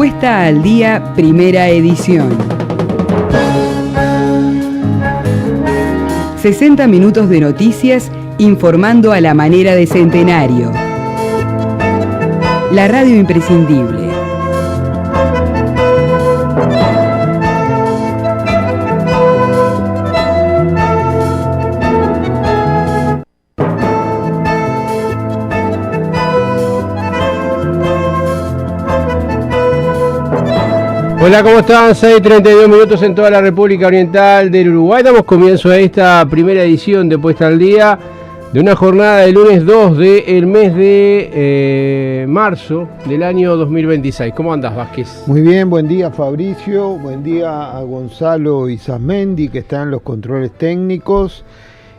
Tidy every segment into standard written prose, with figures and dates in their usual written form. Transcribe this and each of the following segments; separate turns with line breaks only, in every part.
Puesta al Día, primera edición. 60 minutos de noticias informando a la manera de Centenario. La radio imprescindible.
Hola, ¿cómo están? 6:32 minutos en toda la República Oriental del Uruguay. Damos comienzo a esta primera edición de Puesta al Día de una jornada de lunes 2 del mes de marzo del año 2026. ¿Cómo andás, Vázquez?
Muy bien, buen día, Fabricio. Buen día a Gonzalo Izasmendi, que está en los controles técnicos.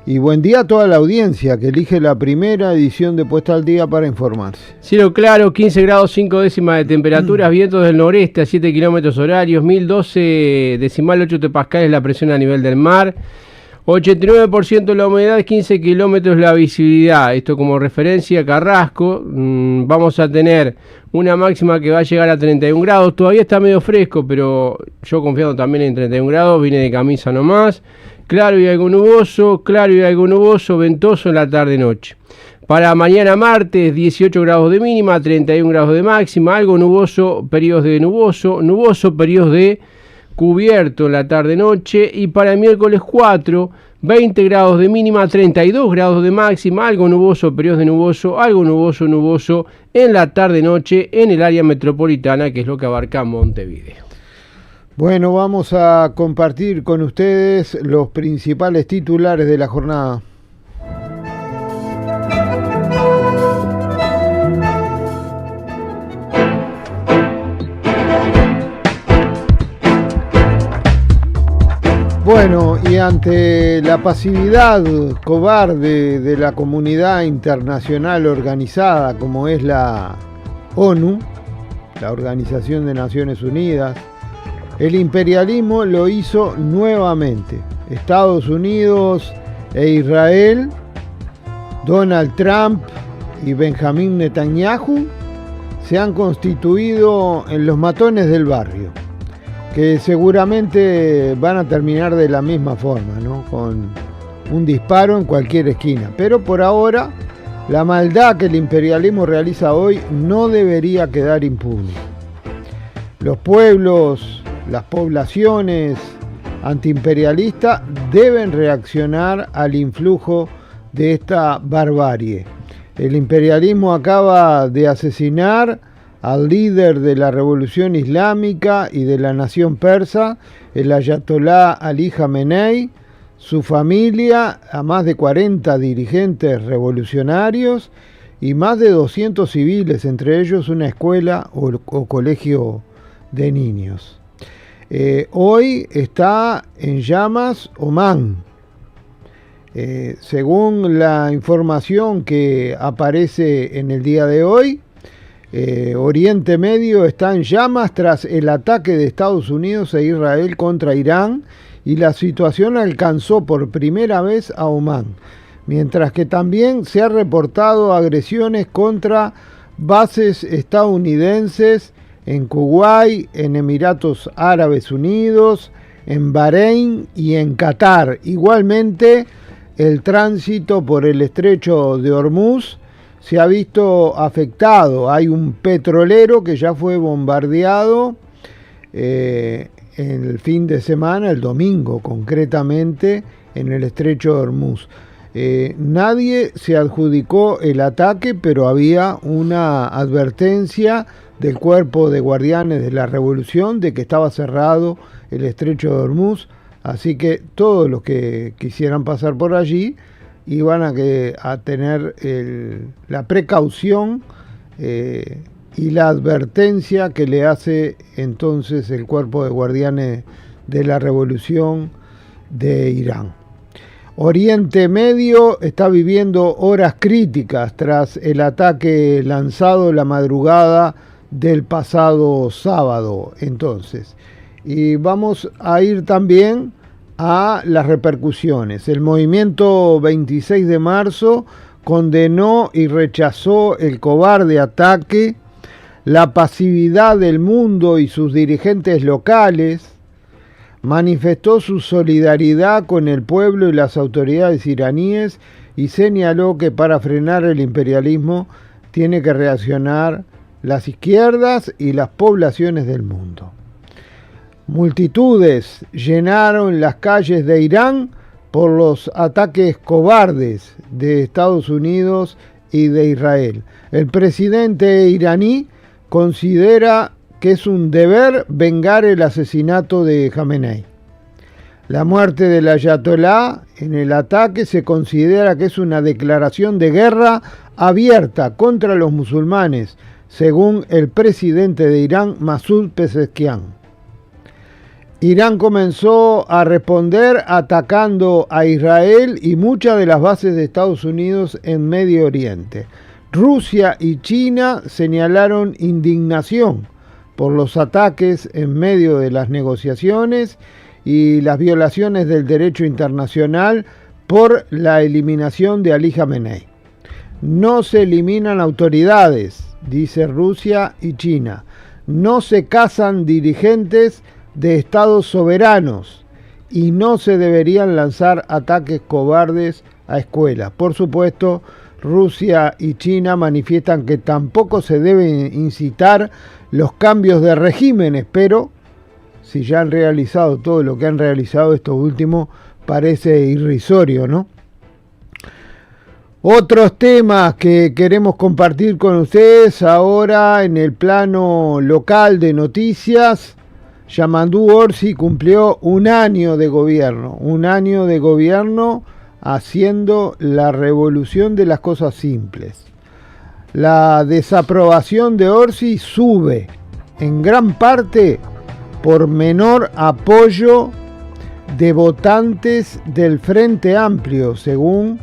Y buen día a toda la audiencia que elige la primera edición de Puesta al Día para informarse.
Cielo claro, 15 grados 5 décimas de temperatura, vientos del noreste a 7 kilómetros horarios, 1012 decimal 8 hectopascales la presión a nivel del mar, 89% la humedad, 15 kilómetros la visibilidad. Esto como referencia, Carrasco, vamos a tener una máxima que va a llegar a 31 grados, todavía está medio fresco, pero yo confiando también en 31 grados, vine de camisa nomás. Claro y algo nuboso, ventoso en la tarde-noche. Para mañana martes, 18 grados de mínima, 31 grados de máxima, algo nuboso, periodos de nuboso, periodos de cubierto en la tarde-noche. Y para el miércoles 4, 20 grados de mínima, 32 grados de máxima, algo nuboso, periodos de nuboso, algo nuboso en la tarde-noche en el área metropolitana, que es lo que abarca Montevideo.
Bueno, vamos a compartir con ustedes los principales titulares de la jornada. Bueno, y ante la pasividad cobarde de la comunidad internacional organizada como es la ONU, la Organización de Naciones Unidas, el imperialismo lo hizo nuevamente. Estados Unidos e Israel, Donald Trump y Benjamín Netanyahu se han constituido en los matones del barrio, que seguramente van a terminar de la misma forma, ¿no? Con un disparo en cualquier esquina. Pero por ahora, la maldad que el imperialismo realiza hoy no debería quedar impune. Los pueblos, las poblaciones antiimperialistas deben reaccionar al influjo de esta barbarie. El imperialismo acaba de asesinar al líder de la revolución islámica y de la nación persa, el ayatolá Ali Jamenei, su familia, a más de 40 dirigentes revolucionarios y más de 200 civiles, entre ellos una escuela o colegio de niños. Hoy está en llamas Omán. Según la información que aparece en el día de hoy, Oriente Medio está en llamas tras el ataque de Estados Unidos e Israel contra Irán, y la situación alcanzó por primera vez a Omán, mientras que también se han reportado agresiones contra bases estadounidenses en Kuwait, en Emiratos Árabes Unidos, en Bahrein y en Qatar. Igualmente, el tránsito por el estrecho de Hormuz se ha visto afectado. Hay un petrolero que ya fue bombardeado el fin de semana, el domingo concretamente, en el estrecho de Hormuz. Nadie se adjudicó el ataque, pero había una advertencia del Cuerpo de Guardianes de la Revolución de que estaba cerrado el estrecho de Hormuz, así que todos los que quisieran pasar por allí iban a tener la precaución y la advertencia que le hace entonces el Cuerpo de Guardianes de la Revolución de Irán. Oriente Medio está viviendo horas críticas tras el ataque lanzado la madrugada del pasado sábado, entonces. Y vamos a ir también a las repercusiones. El movimiento 26 de marzo condenó y rechazó el cobarde ataque la pasividad del mundo y sus dirigentes locales, manifestó su solidaridad con el pueblo y las autoridades iraníes y señaló que para frenar el imperialismo tiene que reaccionar las izquierdas y las poblaciones del mundo. Multitudes llenaron las calles de Irán por los ataques cobardes de Estados Unidos y de Israel. El presidente iraní considera que es un deber vengar el asesinato de Jamenei. La muerte del ayatolá en el ataque se considera que es una declaración de guerra abierta contra los musulmanes, según el presidente de Irán, Masoud Pezeshkian. Irán comenzó a responder atacando a Israel y muchas de las bases de Estados Unidos en Medio Oriente. Rusia y China señalaron indignación por los ataques en medio de las negociaciones y las violaciones del derecho internacional por la eliminación de Ali Jamenei. No se eliminan autoridades, dice Rusia y China. No se casan dirigentes de estados soberanos y no se deberían lanzar ataques cobardes a escuelas. Por supuesto, Rusia y China manifiestan que tampoco se deben incitar los cambios de regímenes, pero si ya han realizado todo lo que han realizado, esto último parece irrisorio, ¿no? Otros temas que queremos compartir con ustedes ahora en el plano local de noticias. Yamandu Orsi cumplió un año de gobierno haciendo la revolución de las cosas simples. La desaprobación de Orsi sube en gran parte por menor apoyo de votantes del Frente Amplio, según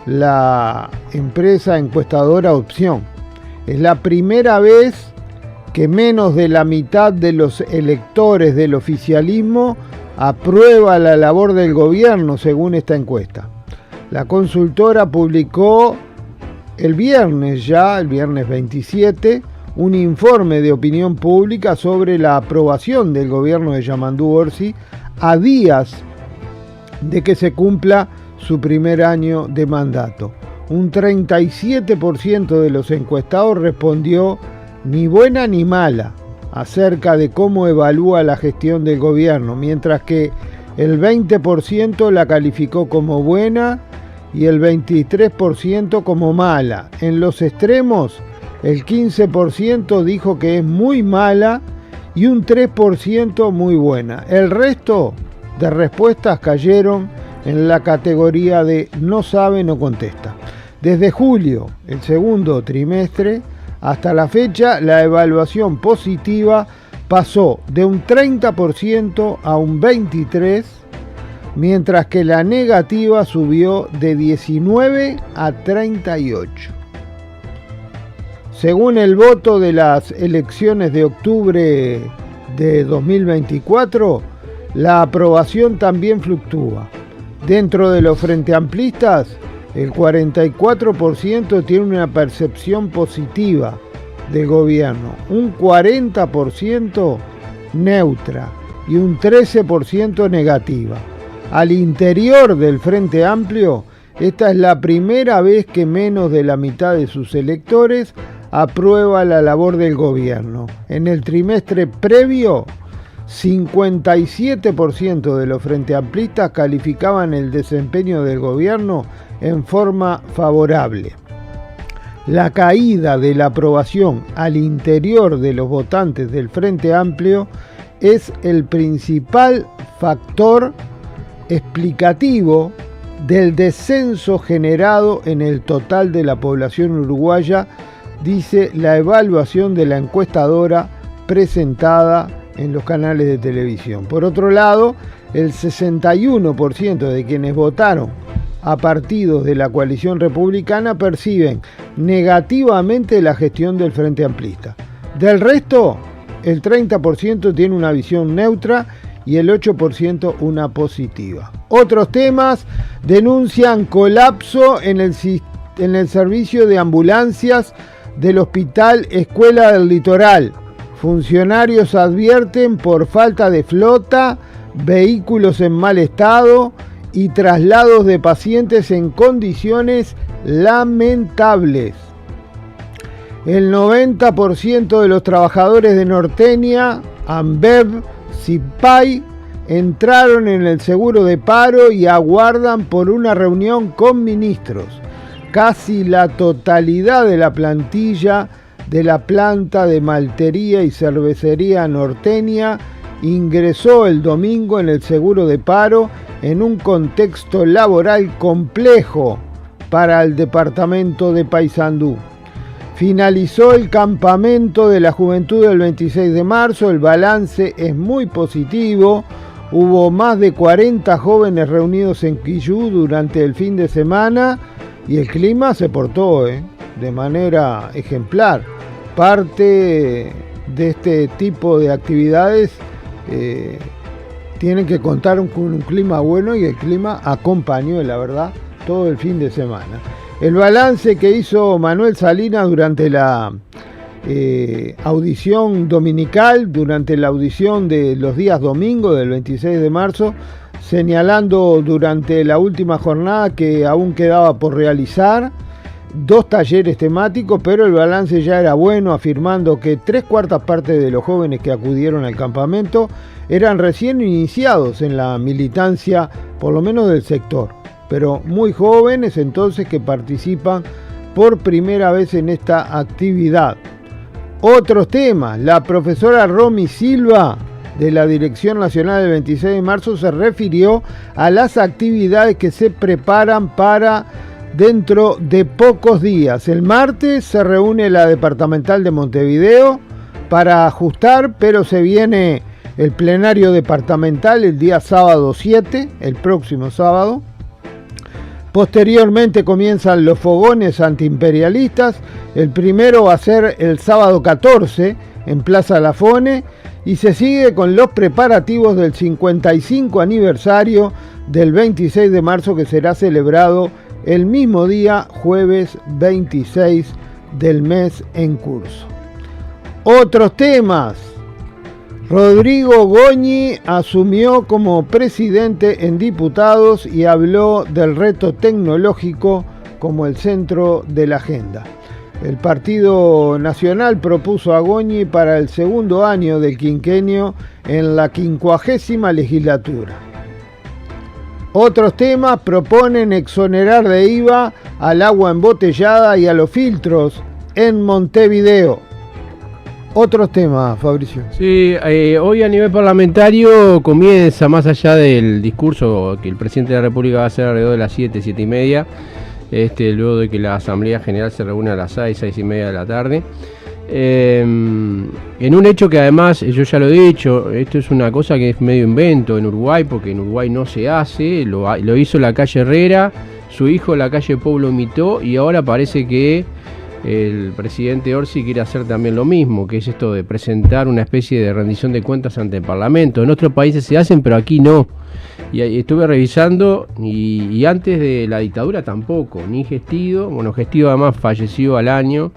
la empresa encuestadora Opción. Es la primera vez que menos de la mitad de los electores del oficialismo aprueba la labor del gobierno, según esta encuesta. La consultora publicó el viernes 27, un informe de opinión pública sobre la aprobación del gobierno de Yamandu Orsi a días de que se cumpla su primer año de mandato. Un 37% de los encuestados respondió ni buena ni mala acerca de cómo evalúa la gestión del gobierno, mientras que el 20% la calificó como buena y el 23% como mala. En los extremos, el 15% dijo que es muy mala y un 3% muy buena. El resto de respuestas cayeron en la categoría de no sabe, no contesta. Desde julio, el segundo trimestre, hasta la fecha, la evaluación positiva pasó de un 30% a un 23%, mientras que la negativa subió de 19 a 38. Según el voto de las elecciones de octubre de 2024, la aprobación también fluctúa. Dentro de los frenteamplistas, el 44% tiene una percepción positiva del gobierno, un 40% neutra y un 13% negativa. Al interior del Frente Amplio, esta es la primera vez que menos de la mitad de sus electores aprueba la labor del gobierno. En el trimestre previo, 57% de los frenteamplistas calificaban el desempeño del gobierno en forma favorable. La caída de la aprobación al interior de los votantes del Frente Amplio es el principal factor explicativo del descenso generado en el total de la población uruguaya, dice la evaluación de la encuestadora presentada en los canales de televisión. Por otro lado, el 61% de quienes votaron a partidos de la coalición republicana perciben negativamente la gestión del Frente Amplista. Del resto, el 30% tiene una visión neutra y el 8% una positiva. Otros temas: denuncian colapso en el servicio de ambulancias del Hospital Escuela del Litoral. Funcionarios advierten por falta de flota, vehículos en mal estado y traslados de pacientes en condiciones lamentables. El 90% de los trabajadores de Norteña, Ambev, Cipay, entraron en el seguro de paro y aguardan por una reunión con ministros. Casi la totalidad de la plantilla de la planta de maltería y cervecería Norteña ingresó el domingo en el seguro de paro en un contexto laboral complejo para el departamento de Paysandú. Finalizó el campamento de la juventud del 26 de marzo, el balance es muy positivo. Hubo más de 40 jóvenes reunidos en Quillú durante el fin de semana y el clima se portó de manera ejemplar. Parte de este tipo de actividades tienen que contar con un clima bueno y el clima acompañó, la verdad, todo el fin de semana. El balance que hizo Manuel Salinas durante la audición dominical, durante la audición de los días domingos del 26 de marzo, señalando durante la última jornada que aún quedaba por realizar 2 talleres temáticos, pero el balance ya era bueno, afirmando que 3/4 partes de los jóvenes que acudieron al campamento eran recién iniciados en la militancia, por lo menos del sector, pero muy jóvenes entonces que participan por primera vez en esta actividad. Otros temas, la profesora Romy Silva de la Dirección Nacional del 26 de marzo se refirió a las actividades que se preparan para dentro de pocos días. El martes se reúne la departamental de Montevideo para ajustar, pero se viene el plenario departamental el día sábado 7, el próximo sábado. Posteriormente comienzan los fogones antiimperialistas. El primero va a ser el sábado 14 en Plaza Lafone y se sigue con los preparativos del 55 aniversario del 26 de marzo que será celebrado el mismo día, jueves 26 del mes en curso. Otros temas. Rodrigo Goñi asumió como presidente en diputados y habló del reto tecnológico como el centro de la agenda. El Partido Nacional propuso a Goñi para el segundo año del quinquenio en la 50ª legislatura. Otros temas: proponen exonerar de IVA al agua embotellada y a los filtros en Montevideo. Otros temas, Fabricio.
Sí, hoy a nivel parlamentario comienza, más allá del discurso que el presidente de la República va a hacer alrededor de las 7:30, luego de que la Asamblea General se reúne a las 6:30 de la tarde. En un hecho que además, yo ya lo he dicho, esto es una cosa que es medio invento en Uruguay, porque en Uruguay no se hace, lo hizo la calle Herrera, su hijo la calle Pou lo imitó y ahora parece que el presidente Orsi quiere hacer también lo mismo, que es esto de presentar una especie de rendición de cuentas ante el Parlamento. En otros países se hacen, pero aquí no. Y estuve revisando y antes de la dictadura tampoco, ni Gestido, Gestido además falleció al año,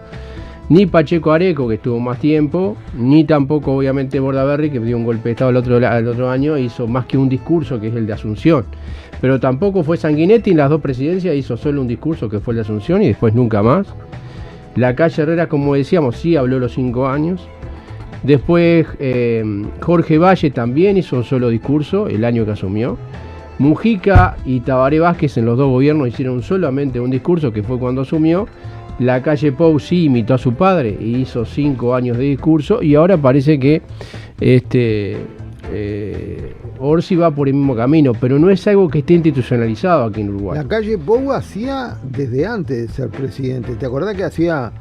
ni Pacheco Areco, que estuvo más tiempo, ni tampoco obviamente Bordaberry, que dio un golpe de Estado el otro año, hizo más que un discurso, que es el de Asunción. Pero tampoco fue Sanguinetti, en las 2 presidencias hizo solo un discurso, que fue el de Asunción, y después nunca más. La calle Herrera, como decíamos, sí habló los 5 años. Después Jorge Valle también hizo un solo discurso el año que asumió. Mujica y Tabaré Vázquez en los 2 gobiernos hicieron solamente un discurso, que fue cuando asumió. La calle Pou sí imitó a su padre y hizo 5 años de discurso. Y ahora parece que Orsi va por el mismo camino, pero no es algo que esté institucionalizado aquí en Uruguay.
La calle Pou hacía desde antes de ser presidente. ¿Te acordás que hacía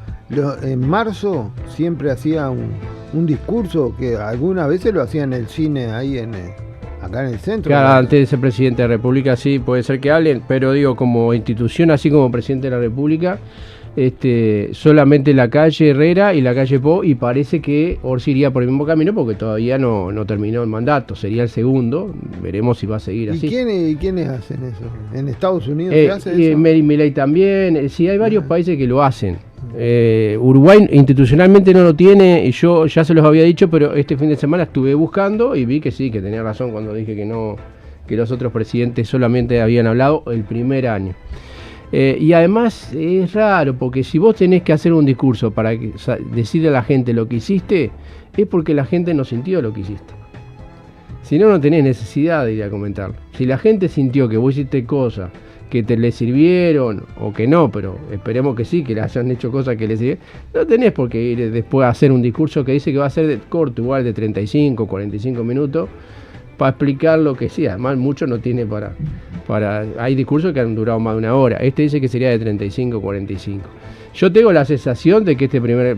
en marzo? Siempre hacía un discurso que algunas veces lo hacía en el cine ahí acá en el centro.
Claro, antes de ser presidente de la República sí puede ser que hablen, pero digo, como institución, así como presidente de la República, solamente la calle Herrera y la calle Pou, y parece que Orsi iría por el mismo camino porque todavía no terminó el mandato, sería el segundo, veremos si va a seguir así.
¿Y quiénes hacen eso? ¿En Estados Unidos se hace eso?
Milei también, sí, hay varios países que lo hacen, Uruguay institucionalmente no lo tiene, y yo ya se los había dicho, pero este fin de semana estuve buscando y vi que sí, que tenía razón cuando dije que no, que los otros presidentes solamente habían hablado el primer año. Y además es raro, porque si vos tenés que hacer un discurso para decirle a la gente lo que hiciste, es porque la gente no sintió lo que hiciste. Si no, no tenés necesidad de ir a comentarlo. Si la gente sintió que vos hiciste cosas que te le sirvieron, o que no, pero esperemos que sí, que le hayan hecho cosas que le sirvieron, no tenés por qué ir después a hacer un discurso que dice que va a ser corto, igual de 35, 45 minutos, para explicar lo que sí. Además, mucho no tiene para hay discursos que han durado más de una hora. Este dice que sería de 35, 45. Yo tengo la sensación de que este primer...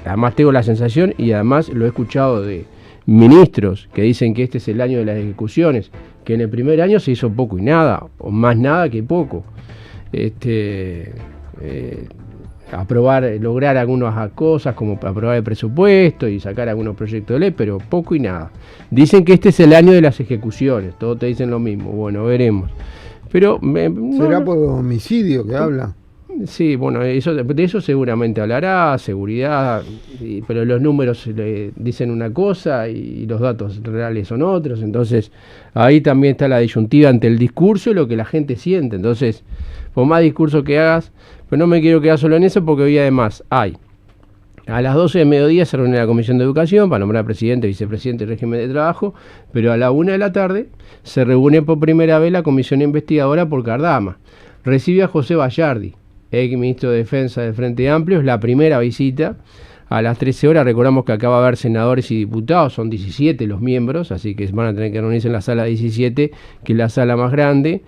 además tengo la sensación, y además lo he escuchado de ministros que dicen que este es el año de las ejecuciones, que en el primer año se hizo poco y nada, o más nada que poco. Lograr algunas cosas como aprobar el presupuesto y sacar algunos proyectos de ley, pero poco y nada. Dicen que este es el año de las ejecuciones, todos te dicen lo mismo, bueno, veremos. Pero
¿será por homicidio que habla?
Sí, bueno, de eso seguramente hablará, seguridad, pero los números dicen una cosa y los datos reales son otros, entonces ahí también está la disyuntiva entre el discurso y lo que la gente siente. Entonces, por más discurso que hagas, pero no me quiero quedar solo en eso, porque hoy además a las 12 del mediodía se reúne la Comisión de Educación para nombrar presidente, vicepresidente y régimen de trabajo, pero a la 1 de la tarde se reúne por primera vez la Comisión Investigadora por Cardama. Recibe a José Bayardi, ex ministro de Defensa del Frente Amplio, es la primera visita. A las 13 horas, recordamos que acá va a haber senadores y diputados, son 17 los miembros, así que van a tener que reunirse en la sala 17, que es la sala más grande.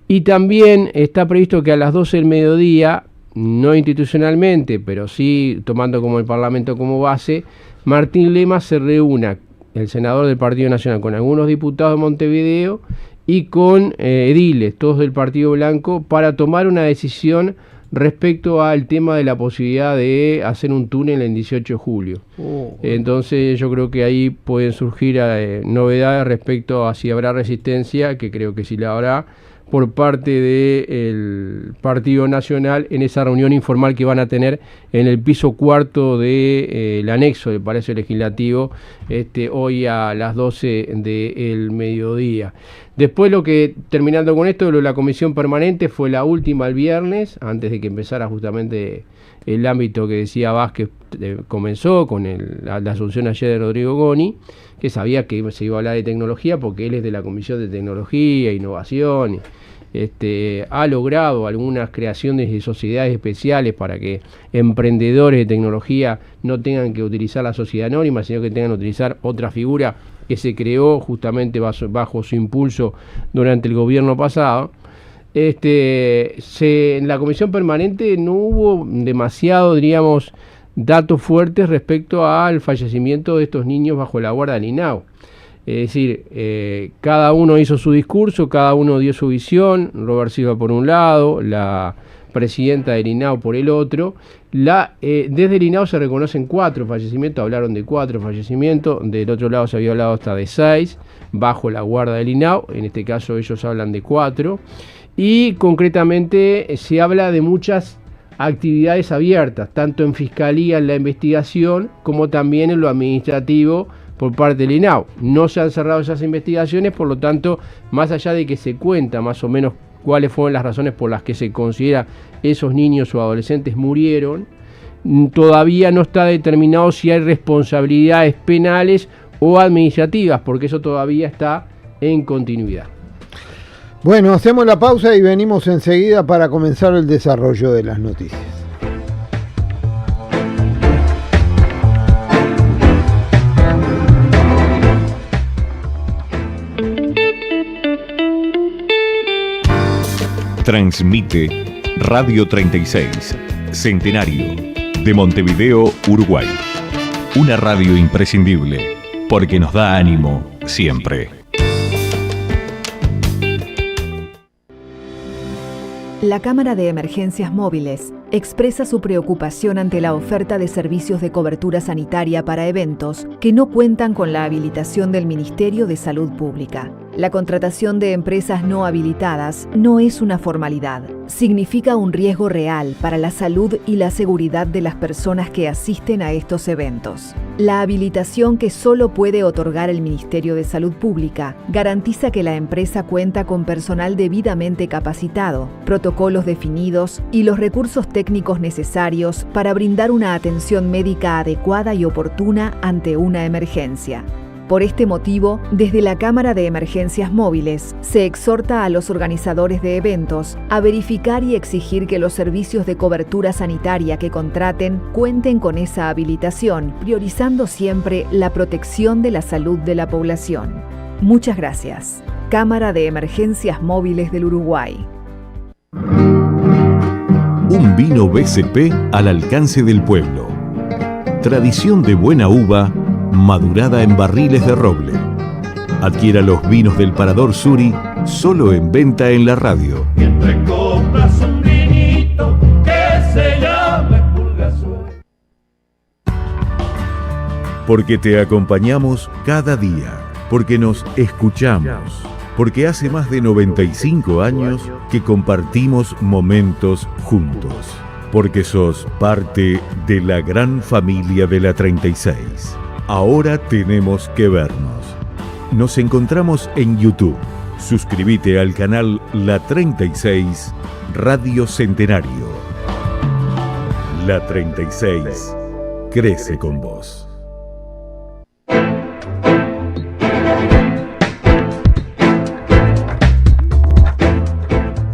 Y también está previsto que a las 12 del mediodía, no institucionalmente, pero sí tomando como el Parlamento como base, Martín Lema se reúna, el senador del Partido Nacional, con algunos diputados de Montevideo y con ediles, todos del Partido Blanco, para tomar una decisión respecto al tema de la posibilidad de hacer un túnel en 18 de julio. Entonces yo creo que ahí pueden surgir novedades respecto a si habrá resistencia, que creo que sí la habrá, por parte del Partido Nacional en esa reunión informal que van a tener en el piso cuarto del anexo del Palacio Legislativo hoy a las 12 del mediodía. Después terminando con esto, la comisión permanente fue la última el viernes, antes de que empezara justamente el ámbito que decía Vázquez, comenzó con la asunción ayer de Rodrigo Goni, que sabía que se iba a hablar de tecnología porque él es de la Comisión de Tecnología e Innovación. Ha logrado algunas creaciones de sociedades especiales para que emprendedores de tecnología no tengan que utilizar la sociedad anónima, sino que tengan que utilizar otra figura que se creó justamente bajo su impulso durante el gobierno pasado. En la comisión permanente no hubo demasiado, diríamos, datos fuertes respecto al fallecimiento de estos niños bajo la guardia del INAU. Es decir, cada uno hizo su discurso, cada uno dio su visión, Robert Silva por un lado, la presidenta del INAU por el otro. Desde el INAU se reconocen 4 fallecimientos, hablaron de 4 fallecimientos, del otro lado se había hablado hasta de 6, bajo la guardia del INAU, en este caso ellos hablan de 4, y concretamente se habla de muchas actividades abiertas, tanto en Fiscalía, en la investigación, como también en lo administrativo por parte del INAU. No se han cerrado esas investigaciones, por lo tanto, más allá de que se cuenta más o menos cuáles fueron las razones por las que se considera esos niños o adolescentes murieron, todavía no está determinado si hay responsabilidades penales o administrativas, porque eso todavía está en continuidad.
Bueno, hacemos la pausa y venimos enseguida para comenzar el desarrollo de las noticias.
Transmite Radio 36, Centenario, de Montevideo, Uruguay. Una radio imprescindible, porque nos da ánimo siempre.
La Cámara de Emergencias Móviles expresa su preocupación ante la oferta de servicios de cobertura sanitaria para eventos que no cuentan con la habilitación del Ministerio de Salud Pública. La contratación de empresas no habilitadas no es una formalidad. Significa un riesgo real para la salud y la seguridad de las personas que asisten a estos eventos. La habilitación que solo puede otorgar el Ministerio de Salud Pública garantiza que la empresa cuenta con personal debidamente capacitado, protocolos definidos y los recursos técnicos necesarios para brindar una atención médica adecuada y oportuna ante una emergencia. Por este motivo, desde la Cámara de Emergencias Móviles, se exhorta a los organizadores de eventos a verificar y exigir que los servicios de cobertura sanitaria que contraten cuenten con esa habilitación, priorizando siempre la protección de la salud de la población. Muchas gracias. Cámara de Emergencias Móviles del Uruguay.
Un vino BCP al alcance del pueblo. Tradición de buena uva, madurada en barriles de roble. Adquiera los vinos del Parador Suri, solo en venta en la radio.
Entre copas un vinito que se llame Pulgasol.
Porque te acompañamos cada día, porque nos escuchamos, porque hace más de 95 años que compartimos momentos juntos, porque sos parte de la gran familia de la 36. Ahora tenemos que vernos. Nos encontramos en YouTube. Suscríbete al canal La 36 Radio Centenario. La 36 crece con vos.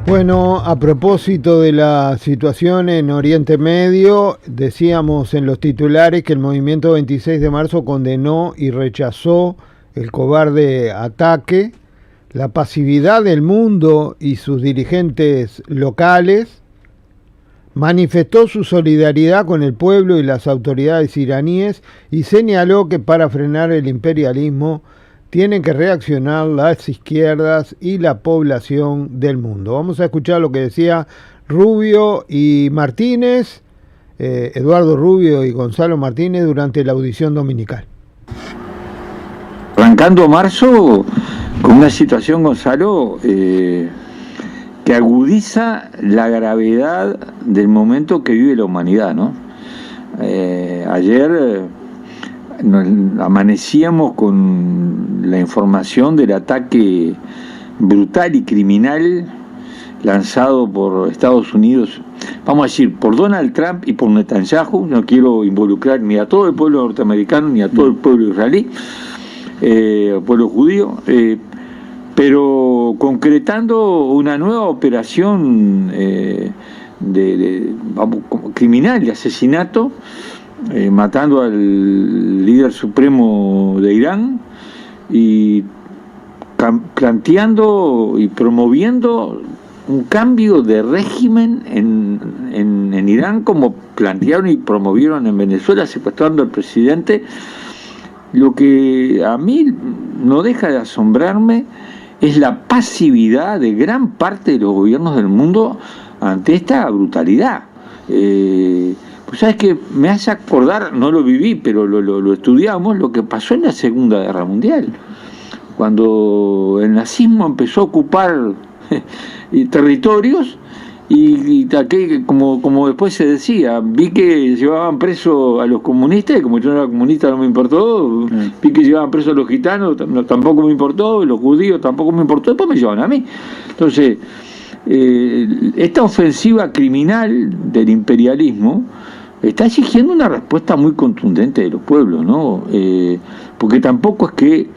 Bueno, a propósito de la situación en Oriente Medio, decíamos en los titulares que el movimiento 26 de marzo condenó y rechazó el cobarde ataque, la pasividad del mundo y sus dirigentes locales, manifestó su solidaridad con el pueblo y las autoridades iraníes y señaló que para frenar el imperialismo tienen que reaccionar las izquierdas y la población del mundo. Vamos a escuchar lo que decía Rubio y Martínez, Eduardo Rubio y Gonzalo Martínez durante la audición dominical.
Arrancando marzo con una situación, Gonzalo, que agudiza la gravedad del momento que vive la humanidad, ¿no? Ayer amanecíamos con la información del ataque brutal y criminal lanzado por Estados Unidos, vamos a decir, por Donald Trump y por Netanyahu. No quiero involucrar ni a todo el pueblo norteamericano ni a todo el pueblo israelí, pueblo judío, pero concretando una nueva operación criminal, de asesinato, matando al líder supremo de Irán y planteando y promoviendo un cambio de régimen en Irán, como plantearon y promovieron en Venezuela, secuestrando al presidente. Lo que a mí no deja de asombrarme es la pasividad de gran parte de los gobiernos del mundo ante esta brutalidad. Pues sabes que me hace acordar, no lo viví, pero lo estudiamos, lo que pasó en la Segunda Guerra Mundial, cuando el nazismo empezó a ocupar territorios y como después se decía, vi que llevaban preso a los comunistas, y como yo no era comunista no me importó, vi que llevaban preso a los gitanos, tampoco me importó, los judíos tampoco me importó, después me llevaban a mí. Entonces, esta ofensiva criminal del imperialismo está exigiendo una respuesta muy contundente de los pueblos, ¿no? Porque tampoco es que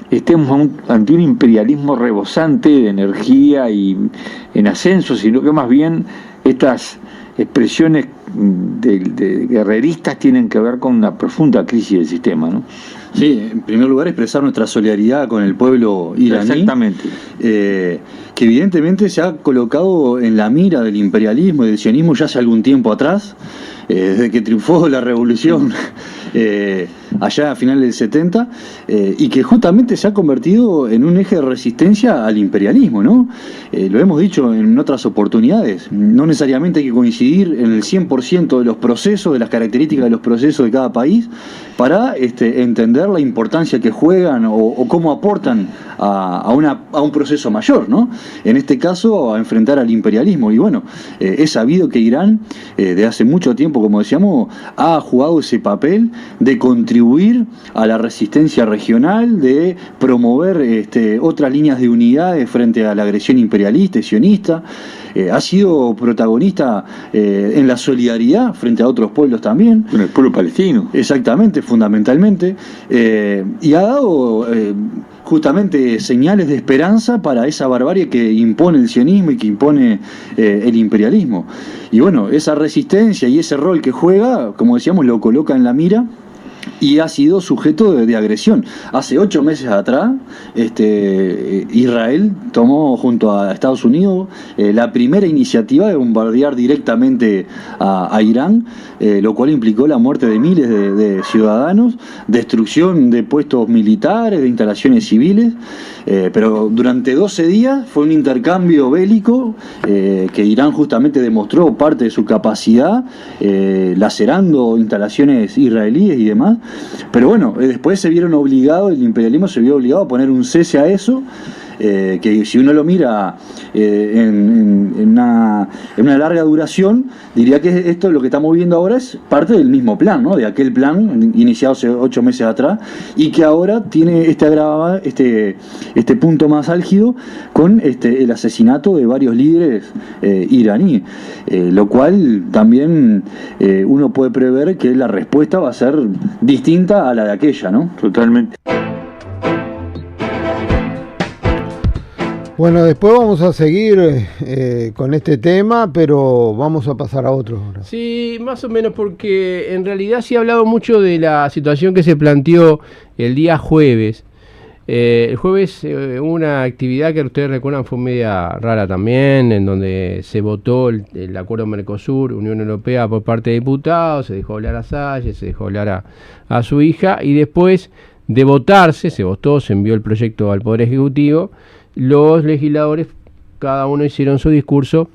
estemos ante un imperialismo rebosante de energía y en ascenso, sino que más bien estas expresiones de guerreristas tienen que ver con una profunda crisis del sistema, ¿no?
Sí, en primer lugar expresar nuestra solidaridad con el pueblo iraní.
Exactamente.
Que evidentemente se ha colocado en la mira del imperialismo y del sionismo ya hace algún tiempo atrás, desde que triunfó la revolución allá a finales del 70, y que justamente se ha convertido en un eje de resistencia al imperialismo, ¿no? Lo hemos dicho en otras oportunidades, no necesariamente hay que coincidir en el 100% de los procesos, de las características de los procesos de cada país, para entender la importancia que juegan o cómo aportan a un proceso mayor, ¿no? En este caso, a enfrentar al imperialismo. Y bueno, es sabido que Irán, de hace mucho tiempo, como decíamos, ha jugado ese papel de contribuir a la resistencia regional, de promover otras líneas de unidades frente a la agresión imperialista y sionista. Ha sido protagonista en la solidaridad frente a otros pueblos también.
Con el pueblo palestino.
Exactamente, fundamentalmente. Y ha dado justamente señales de esperanza para esa barbarie que impone el sionismo y que impone el imperialismo. Y bueno, esa resistencia y ese rol que juega, como decíamos, lo coloca en la mira y ha sido sujeto de agresión. Hace 8 meses atrás, Israel tomó junto a Estados Unidos la primera iniciativa de bombardear directamente a Irán, lo cual implicó la muerte de miles de ciudadanos, destrucción de puestos militares, de instalaciones civiles, pero durante 12 días fue un intercambio bélico que Irán justamente demostró parte de su capacidad, lacerando instalaciones israelíes y demás. Pero bueno, después se vieron obligados, el imperialismo se vio obligado a poner un cese a eso, que si uno lo mira en una larga duración, diría que esto, lo que estamos viendo ahora, es parte del mismo plan, ¿no? De aquel plan iniciado hace 8 meses atrás, y que ahora tiene este punto más álgido con el asesinato de varios líderes iraníes, lo cual también uno puede prever que la respuesta va a ser distinta a la de aquella, ¿no?
Totalmente.
Bueno, después vamos a seguir con este tema, pero vamos a pasar a otro ahora.
Sí, más o menos, porque en realidad se ha hablado mucho de la situación que se planteó el día jueves. El jueves hubo una actividad que ustedes recuerdan fue media rara también, en donde se votó el acuerdo Mercosur, Unión Europea, por parte de diputados, se dejó hablar a Salles, se dejó hablar a su hija, y después de votarse, se votó, se envió el proyecto al Poder Ejecutivo. Los legisladores, cada uno hicieron su discurso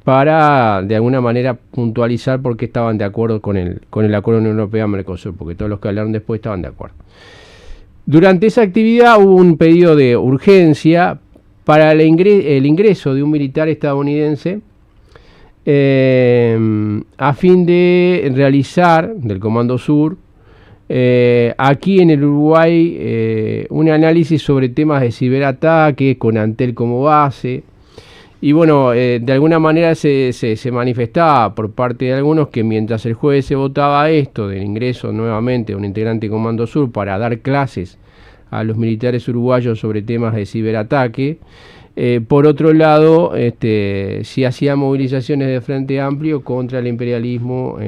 para de alguna manera puntualizar por qué estaban de acuerdo con el acuerdo Unión Europea-Mercosur, porque todos los que hablaron después estaban de acuerdo. Durante esa actividad hubo un pedido de urgencia para el ingreso de un militar estadounidense a fin de realizar, del Comando Sur, aquí en el Uruguay, un análisis sobre temas de ciberataque con Antel como base. Y bueno, de alguna manera se manifestaba por parte de algunos que mientras el jueves se votaba esto del ingreso nuevamente de un integrante de Comando Sur para dar clases a los militares uruguayos sobre temas de ciberataque, por otro lado, se hacían movilizaciones de Frente Amplio contra el imperialismo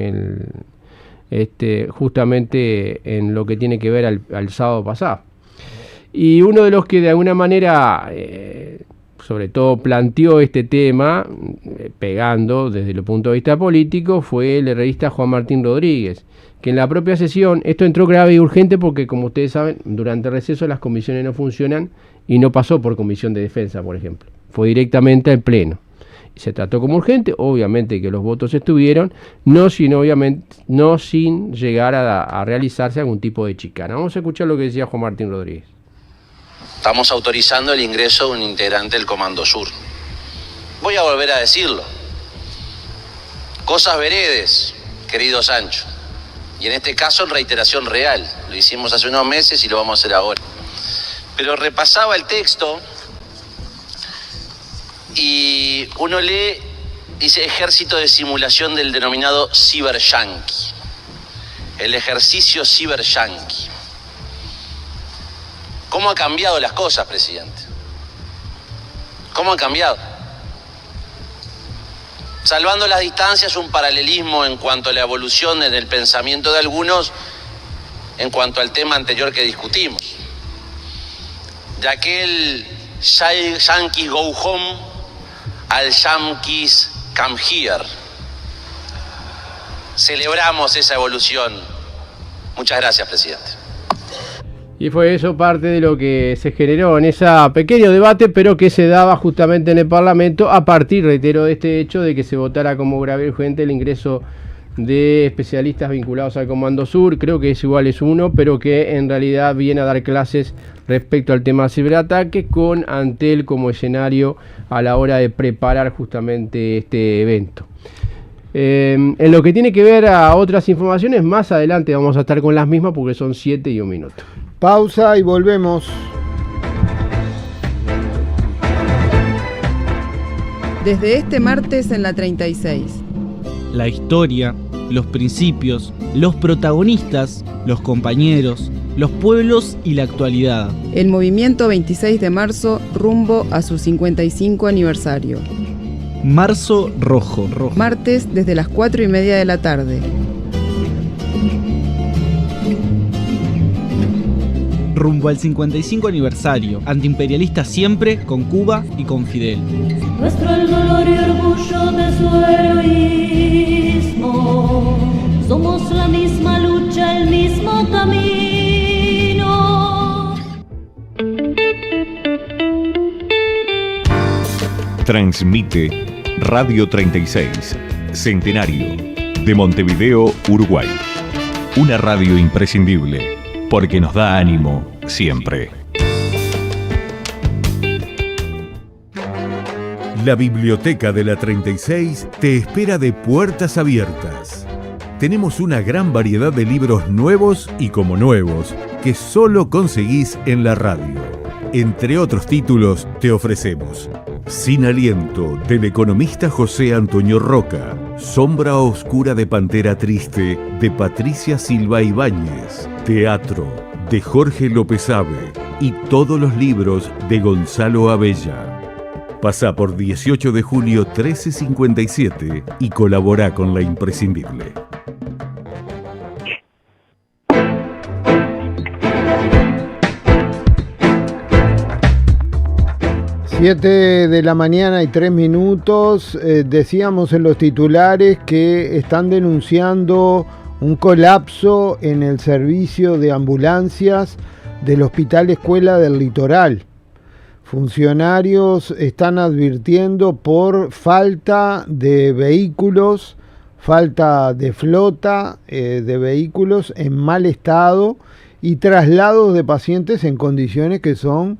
justamente en lo que tiene que ver al sábado pasado. Y uno de los que de alguna manera sobre todo planteó este tema, pegando desde el punto de vista político, fue el herrerista Juan Martín Rodríguez, que en la propia sesión, esto entró grave y urgente porque, como ustedes saben, durante el receso las comisiones no funcionan y no pasó por Comisión de Defensa, por ejemplo, fue directamente al Pleno. Se trató como urgente, obviamente que los votos estuvieron, no sin llegar a realizarse algún tipo de chicana. Vamos a escuchar lo que decía Juan Martín Rodríguez.
Estamos autorizando el ingreso de un integrante del Comando Sur. Voy a volver a decirlo. Cosas veredes, querido Sancho. Y en este caso en reiteración real. Lo hicimos hace unos meses y lo vamos a hacer ahora. Pero repasaba el texto y uno lee, dice ejército de simulación del denominado Cyber Yankee. El ejercicio Cyber Yankee. ¿Cómo ha cambiado las cosas, presidente? ¿Cómo han cambiado? Salvando las distancias, un paralelismo en cuanto a la evolución en el pensamiento de algunos en cuanto al tema anterior que discutimos. De aquel Yankees go home al Yankees come here. Celebramos esa evolución Muchas gracias, presidente.
Y fue eso parte de lo que se generó en ese pequeño debate, pero que se daba justamente en el Parlamento a partir, reitero, de este hecho de que se votara como grave urgente el ingreso de especialistas vinculados al Comando Sur. Creo que es igual, es uno, pero que en realidad viene a dar clases respecto al tema ciberataque, con Antel como escenario a la hora de preparar justamente este evento. En lo que tiene que ver a otras informaciones, más adelante vamos a estar con las mismas porque son 7:01.
Pausa y volvemos.
Desde este martes en la 36.
La historia, los principios, los protagonistas, los compañeros, los pueblos y la actualidad.
El movimiento 26 de marzo rumbo a su 55 aniversario.
Marzo Rojo.
Martes desde las 4:30 de la tarde.
Rumbo al 55 aniversario. Antiimperialista siempre, con Cuba y con Fidel.
Nuestro el dolor y orgullo de su heroísmo. Somos la misma lucha, el mismo camino.
Transmite Radio 36, Centenario, de Montevideo, Uruguay. Una radio imprescindible, porque nos da ánimo siempre. La biblioteca de la 36 te espera de puertas abiertas. Tenemos una gran variedad de libros nuevos y como nuevos que solo conseguís en la radio. Entre otros títulos te ofrecemos Sin aliento, del economista José Antonio Roca, Sombra oscura de Pantera Triste, de Patricia Silva Ibáñez, Teatro, de Jorge López Ave, y todos los libros de Gonzalo Abella. Pasá por 18 de julio 1357 y colabora con La Imprescindible.
Siete de la mañana y 3 minutos. Decíamos en los titulares que están denunciando un colapso en el servicio de ambulancias del Hospital Escuela del Litoral. Funcionarios están advirtiendo por falta de vehículos, falta de flota de vehículos en mal estado y traslados de pacientes en condiciones que son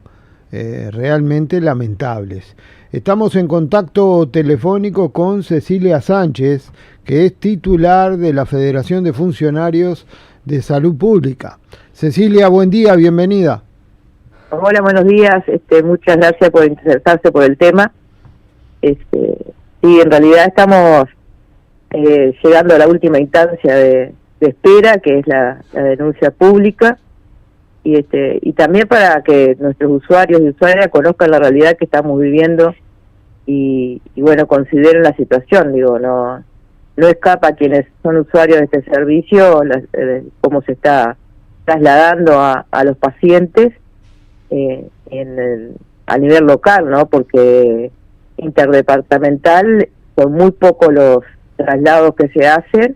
realmente lamentables. Estamos en contacto telefónico con Cecilia Sánchez, que es titular de la Federación de Funcionarios de Salud Pública. Cecilia, buen día, bienvenida.
Hola, buenos días. Muchas gracias por interesarse por el tema. Sí, en realidad estamos llegando a la última instancia de espera, que es la denuncia pública. Y también para que nuestros usuarios y usuarias conozcan la realidad que estamos viviendo y bueno, consideren la situación. Digo, no escapa a quienes son usuarios de este servicio cómo se está trasladando a los pacientes a nivel local, ¿no? Porque interdepartamental son muy pocos los traslados que se hacen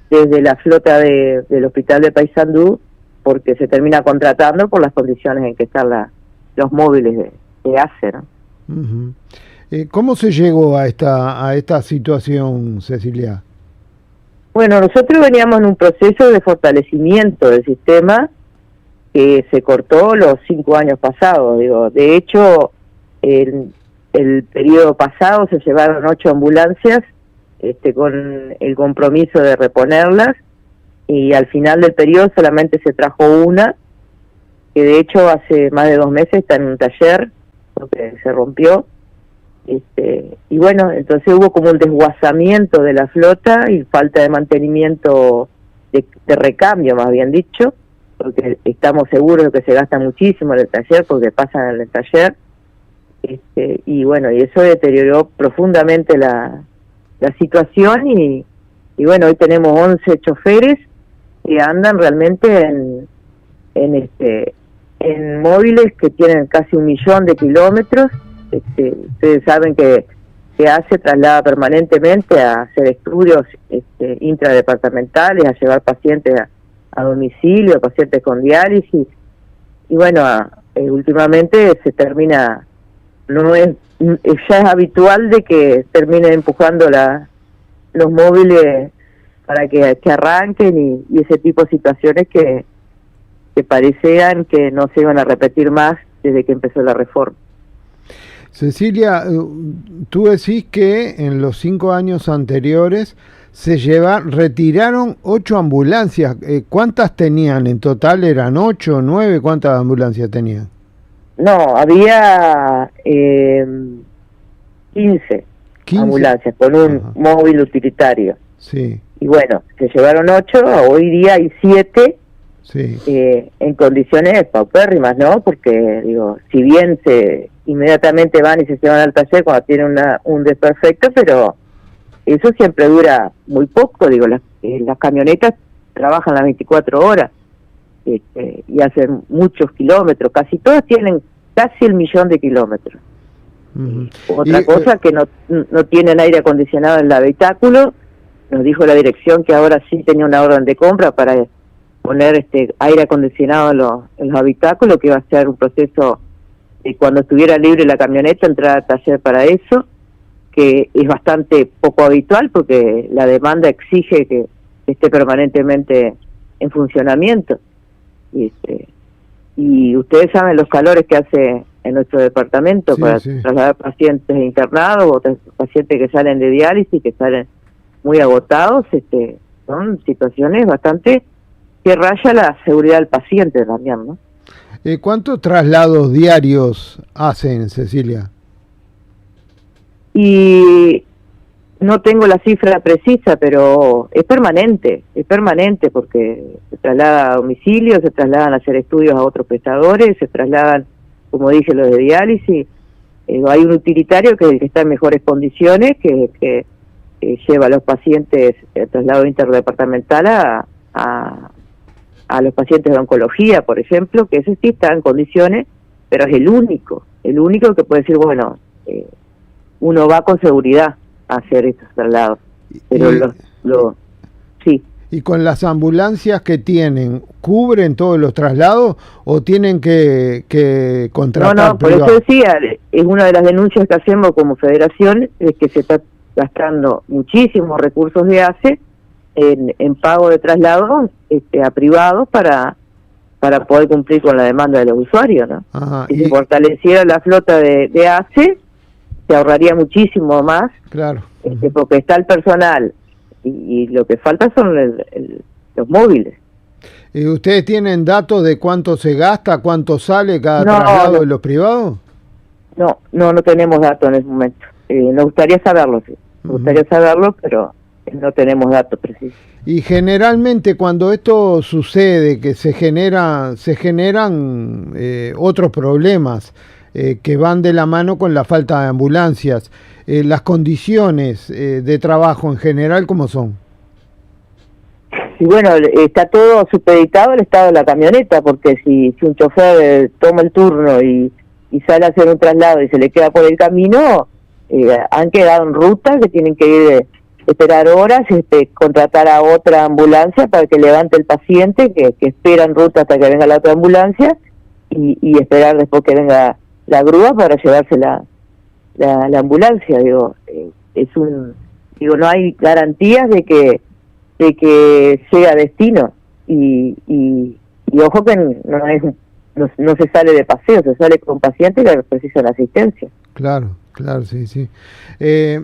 desde la flota del hospital de Paysandú, porque se termina contratando por las condiciones en que están los móviles de ACE, ¿no?
Uh-huh. ¿Cómo se llegó a esta situación, Cecilia?
Bueno, nosotros veníamos en un proceso de fortalecimiento del sistema que se cortó los 5 años pasados. Digo, de hecho, el periodo pasado se llevaron 8 ambulancias con el compromiso de reponerlas, y al final del periodo solamente se trajo una, que de hecho hace más de 2 meses está en un taller porque se rompió. Y bueno, entonces hubo como un desguazamiento de la flota y falta de mantenimiento, de recambio más bien dicho, porque estamos seguros de que se gasta muchísimo en el taller porque pasan en el taller. Y bueno, y eso deterioró profundamente la situación y bueno, hoy tenemos 11 choferes que andan realmente en móviles que tienen casi 1 millón de kilómetros. Ustedes saben que ACE traslada permanentemente a hacer estudios intradepartamentales, a llevar pacientes a domicilio, a pacientes con diálisis, y bueno, últimamente se termina, no es, ya es habitual de que terminen empujando los móviles para que arranquen y ese tipo de situaciones que parecían que no se iban a repetir más desde que empezó la reforma.
Cecilia, tú decís que en los 5 años anteriores retiraron 8 ambulancias. ¿Cuántas tenían en total? ¿Eran 8 o 9? ¿Cuántas ambulancias tenían?
No, había 15 ambulancias con un móvil utilitario.
Sí.
Y bueno, se llevaron 8, hoy día hay 7
sí.
En condiciones paupérrimas, ¿no? Porque, digo, si bien inmediatamente van y se llevan al taller cuando tienen un desperfecto, pero eso siempre dura muy poco, digo, las camionetas trabajan las 24 horas y hacen muchos kilómetros, casi todas tienen casi 1.000.000 de kilómetros. Otra cosa que no tienen aire acondicionado en el habitáculo. Nos dijo la dirección que ahora sí tenía una orden de compra para poner aire acondicionado en los habitáculos, que iba a ser un proceso de cuando estuviera libre la camioneta entrar al taller para eso, que es bastante poco habitual porque la demanda exige que esté permanentemente en funcionamiento. Y ustedes saben los calores que hace en nuestro departamento para trasladar pacientes internados o pacientes que salen de diálisis, que salen muy agotados. Son situaciones bastante que raya la seguridad del paciente también, ¿no?
¿Cuántos traslados diarios hacen, Cecilia?
Y no tengo la cifra precisa, pero es permanente porque se traslada a domicilio, se trasladan a hacer estudios a otros prestadores, se trasladan, como dije, los de diálisis. Hay un utilitario que está en mejores condiciones, que lleva a los pacientes el traslado interdepartamental a los pacientes de oncología, por ejemplo, que ese sí está en condiciones, pero es el único que puede decir, bueno, uno va con seguridad a hacer estos traslados. Pero sí.
¿Y con las ambulancias que tienen, cubren todos los traslados o tienen que contratar?
No, por eso decía, es una de las denuncias que hacemos como federación, es que se está gastando muchísimos recursos de ACE en pago de traslados a privados para poder cumplir con la demanda de los usuarios, ¿no?
Ajá,
si se fortaleciera la flota de ACE, se ahorraría muchísimo más,
claro,
porque está el personal y lo que falta son los móviles.
¿Ustedes tienen datos de cuánto se gasta, cuánto sale cada traslado de los privados?
No tenemos datos en ese momento. Nos gustaría saberlo, sí. Nos gustaría saberlo, pero no tenemos datos precisos.
Y generalmente cuando esto sucede, que se generan otros problemas que van de la mano con la falta de ambulancias, las condiciones de trabajo en general, ¿cómo son?
Y bueno, está todo supeditado al estado de la camioneta, porque si un chofer toma el turno y sale a hacer un traslado y se le queda por el camino, han quedado en ruta que tienen que ir esperar horas, contratar a otra ambulancia para que levante el paciente, que espera en ruta hasta que venga la otra ambulancia y esperar después que venga la grúa para llevarse la ambulancia. Digo, no hay garantías de que sea destino y ojo que no se sale de paseo, se sale con pacientes que precisan asistencia.
Claro, sí.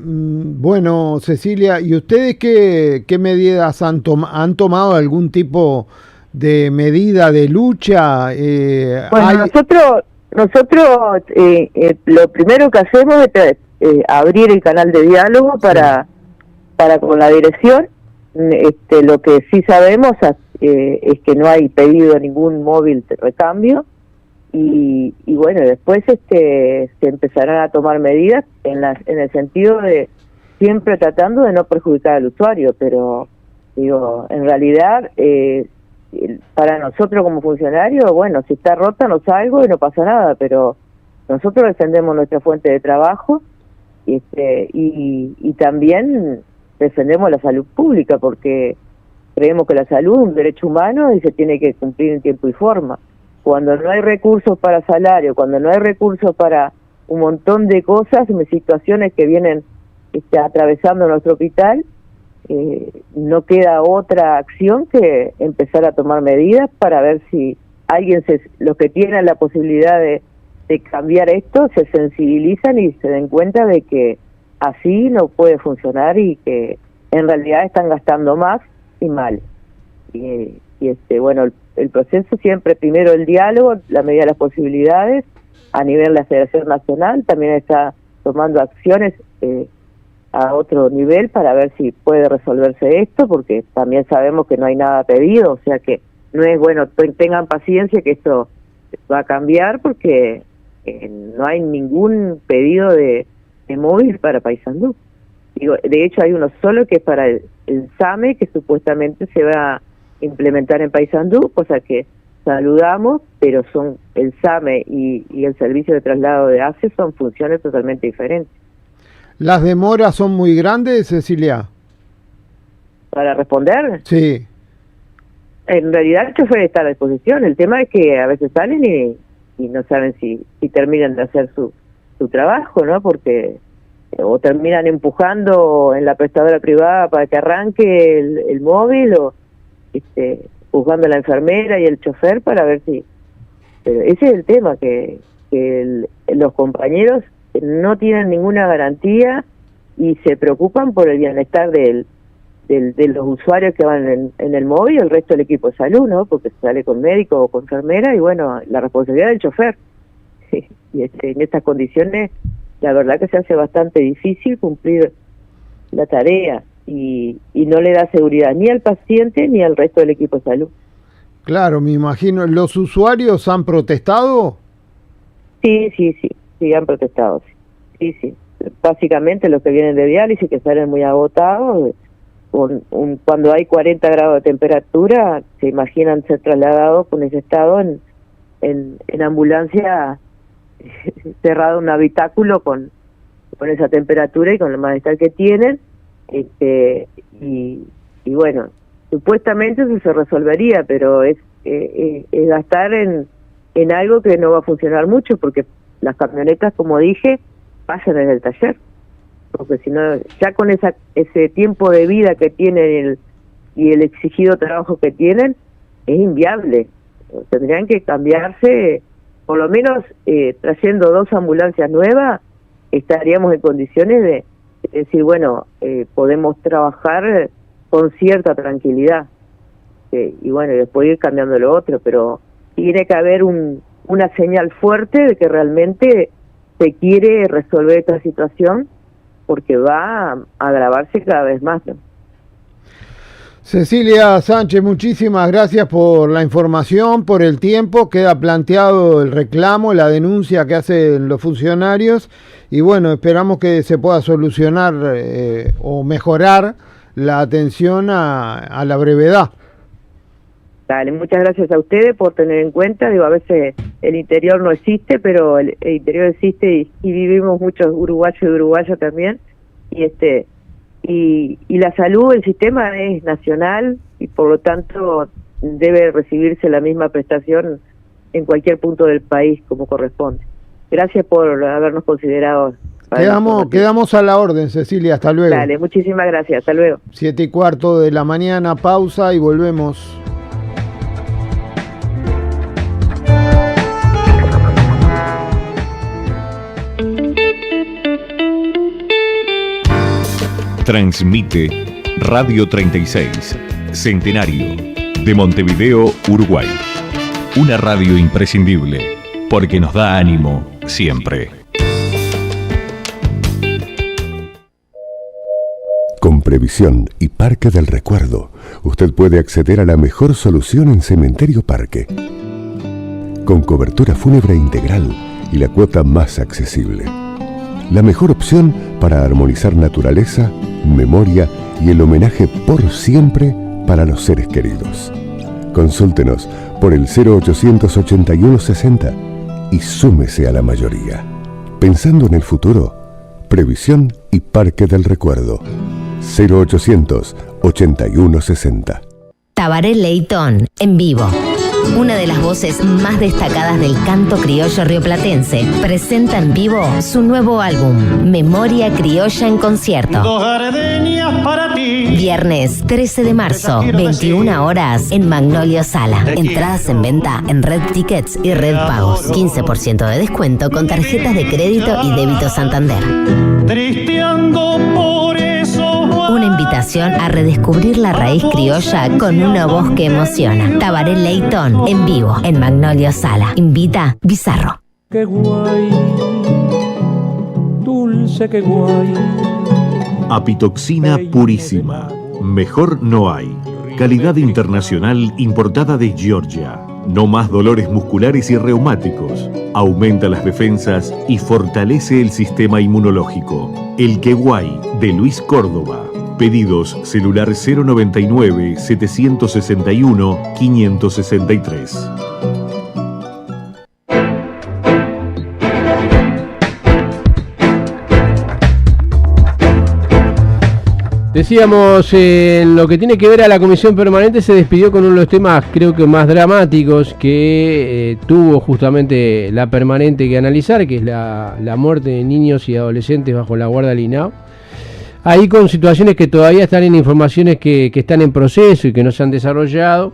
Bueno, Cecilia, ¿y ustedes qué medidas han tomado? ¿Algún tipo de medida de lucha?
Bueno, nosotros lo primero que hacemos es abrir el canal de diálogo para con la dirección. Lo que sí sabemos es que no hay pedido ningún móvil de recambio y bueno, después se empezarán a tomar medidas en el sentido de siempre tratando de no perjudicar al usuario, pero digo, en realidad para nosotros como funcionarios, bueno, si está rota no salgo y no pasa nada, pero nosotros defendemos nuestra fuente de trabajo y también defendemos la salud pública, porque creemos que la salud es un derecho humano y se tiene que cumplir en tiempo y forma. Cuando no hay recursos para salario, cuando no hay recursos para un montón de cosas, situaciones que vienen atravesando nuestro hospital, no queda otra acción que empezar a tomar medidas para ver si los que tienen la posibilidad de cambiar esto se sensibilizan y se den cuenta de que así no puede funcionar y que en realidad están gastando más y mal. Bueno, el proceso siempre, primero el diálogo, la medida de las posibilidades, a nivel de la Federación Nacional, también está tomando acciones a otro nivel para ver si puede resolverse esto, porque también sabemos que no hay nada pedido, o sea que no es bueno, tengan paciencia que esto va a cambiar porque no hay ningún pedido de móvil para Paysandú. De hecho hay uno solo que es para el SAME, que supuestamente se va a implementar en Paysandú, cosa que saludamos, pero son el SAME y el servicio de traslado de ACE son funciones totalmente diferentes.
¿Las demoras son muy grandes, Cecilia?
¿Para responder?
Sí.
En realidad el chofer está a disposición, el tema es que a veces salen y no saben si terminan de hacer su trabajo, ¿no? Porque o terminan empujando en la prestadora privada para que arranque el móvil o juzgando a la enfermera y el chofer para ver si... Pero ese es el tema, que los compañeros no tienen ninguna garantía y se preocupan por el bienestar de los usuarios que van en el móvil y el resto del equipo de salud, ¿no? Porque sale con médico o con enfermera y bueno, la responsabilidad del chofer. Y en estas condiciones, la verdad que se hace bastante difícil cumplir la tarea y no le da seguridad ni al paciente ni al resto del equipo de salud.
Claro, me imagino. ¿Los usuarios han protestado?
Sí, han protestado. Sí. Básicamente los que vienen de diálisis, que salen muy agotados, cuando hay 40 grados de temperatura, se imaginan ser trasladados con ese estado en ambulancia cerrado en un habitáculo con esa temperatura y con el malestar que tienen, y bueno, supuestamente eso se resolvería, pero es gastar en algo que no va a funcionar mucho, porque las camionetas, como dije, pasan en el taller, porque si no, ya con ese tiempo de vida que tienen y el exigido trabajo que tienen, es inviable. Tendrían que cambiarse, por lo menos trayendo 2 ambulancias nuevas, estaríamos en condiciones de decir, bueno, podemos trabajar con cierta tranquilidad, y bueno, y después ir cambiando lo otro, pero tiene que haber una señal fuerte de que realmente se quiere resolver esta situación, porque va a agravarse cada vez más, ¿no?
Cecilia Sánchez, muchísimas gracias por la información, por el tiempo. Queda planteado el reclamo, la denuncia que hacen los funcionarios y bueno, esperamos que se pueda solucionar o mejorar la atención a la brevedad.
Dale, muchas gracias a ustedes por tener en cuenta. Digo, a veces el interior no existe, pero el interior existe y vivimos muchos uruguayos y uruguayas también. Y la salud, el sistema es nacional y por lo tanto debe recibirse la misma prestación en cualquier punto del país como corresponde. Gracias por habernos considerado.
Quedamos a la orden, Cecilia, hasta luego.
Dale, muchísimas gracias, hasta luego.
7:15 de la mañana, pausa y volvemos.
Transmite Radio 36, Centenario, de Montevideo, Uruguay. Una radio imprescindible, porque nos da ánimo siempre.
Con Previsión y Parque del Recuerdo, usted puede acceder a la mejor solución en Cementerio Parque. Con cobertura fúnebre integral y la cuota más accesible. La mejor opción para armonizar naturaleza, memoria y el homenaje por siempre para los seres queridos. Consúltenos por el 0800 81 60 y súmese a la mayoría. Pensando en el futuro, Previsión y Parque del Recuerdo. 0800 81 60.
Tabaré Leitón, en vivo. Una de las voces más destacadas del canto criollo rioplatense presenta en vivo su nuevo álbum, Memoria Criolla en Concierto. Viernes 13 de marzo, 21 horas, en Magnolio Sala. Entradas en venta en Red Tickets y Red Pagos. 15% de descuento con tarjetas de crédito y débito Santander. Una invitación a redescubrir la raíz criolla con una voz que emociona. Tabaré Leitón, en vivo, en Magnolio Sala. Invita Bizarro.
Qué guay, dulce, qué guay.
Apitoxina purísima. Mejor no hay. Calidad internacional importada de Georgia. No más dolores musculares y reumáticos. Aumenta las defensas y fortalece el sistema inmunológico. El Queguay, de Luis Córdoba. Pedidos celular 099-761-563.
Decíamos, en lo que tiene que ver a la comisión permanente, se despidió con uno de los temas creo que más dramáticos que tuvo justamente la permanente que analizar, que es la muerte de niños y adolescentes bajo la guardia del INAO. Ahí con situaciones que todavía están en informaciones que están en proceso y que no se han desarrollado.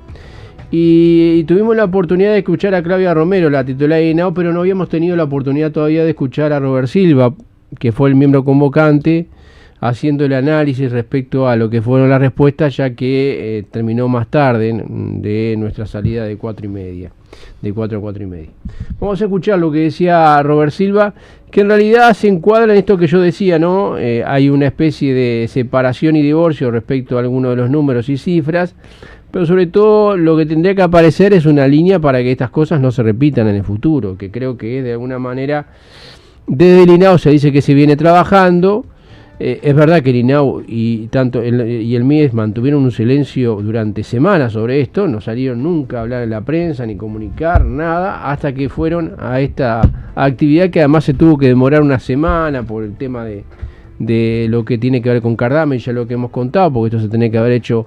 Y tuvimos la oportunidad de escuchar a Claudia Romero, la titular de INAO, pero no habíamos tenido la oportunidad todavía de escuchar a Robert Silva, que fue el miembro convocante, haciendo el análisis respecto a lo que fueron las respuestas, ya que terminó más tarde de nuestra salida de 4:30, de 4 a 4:30. Vamos a escuchar lo que decía Robert Silva, que en realidad se encuadra en esto que yo decía, ¿no? Hay una especie de separación y divorcio respecto a algunos de los números y cifras, pero sobre todo lo que tendría que aparecer es una línea para que estas cosas no se repitan en el futuro, que creo que de alguna manera desde el INAO se dice que se viene trabajando. Es verdad que el INAO y el MIDES mantuvieron un silencio durante semanas sobre esto, no salieron nunca a hablar en la prensa ni comunicar nada, hasta que fueron a esta actividad que además se tuvo que demorar una semana por el tema de lo que tiene que ver con Cardame, ya lo que hemos contado, porque esto se tenía que haber hecho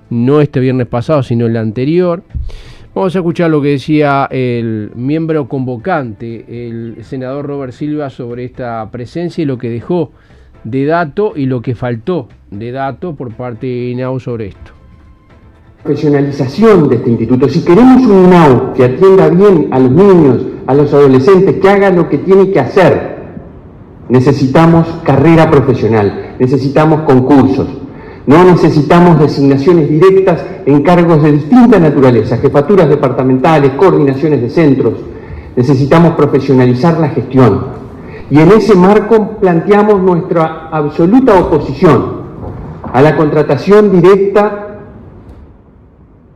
no este viernes pasado, sino el anterior. Vamos a escuchar lo que decía el miembro convocante, el senador Robert Silva, sobre esta presencia y lo que dejó de dato y lo que faltó de dato por parte de INAO sobre esto.
Profesionalización de este instituto. Si queremos un INAO que atienda bien a los niños, a los adolescentes, que haga lo que tiene que hacer, necesitamos carrera profesional, necesitamos concursos, no necesitamos designaciones directas en cargos de distinta naturaleza, jefaturas departamentales, coordinaciones de centros. Necesitamos profesionalizar la gestión. Y en ese marco planteamos nuestra absoluta oposición a la contratación directa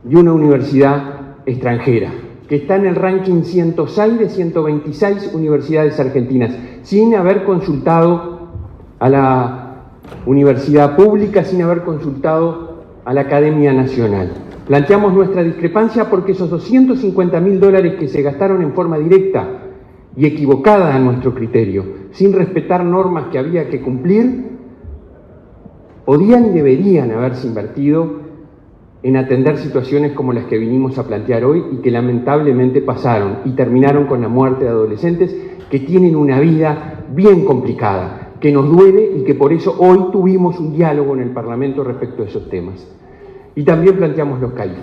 de una universidad extranjera, que está en el ranking 106 de 126 universidades argentinas, sin haber consultado a la universidad pública, sin haber consultado a la Academia Nacional. Planteamos nuestra discrepancia porque esos $250.000 que se gastaron en forma directa y equivocada a nuestro criterio, sin respetar normas que había que cumplir, podían y deberían haberse invertido en atender situaciones como las que vinimos a plantear hoy y que lamentablemente pasaron y terminaron con la muerte de adolescentes que tienen una vida bien complicada, que nos duele y que por eso hoy tuvimos un diálogo en el Parlamento respecto a esos temas. Y también planteamos los CAIF.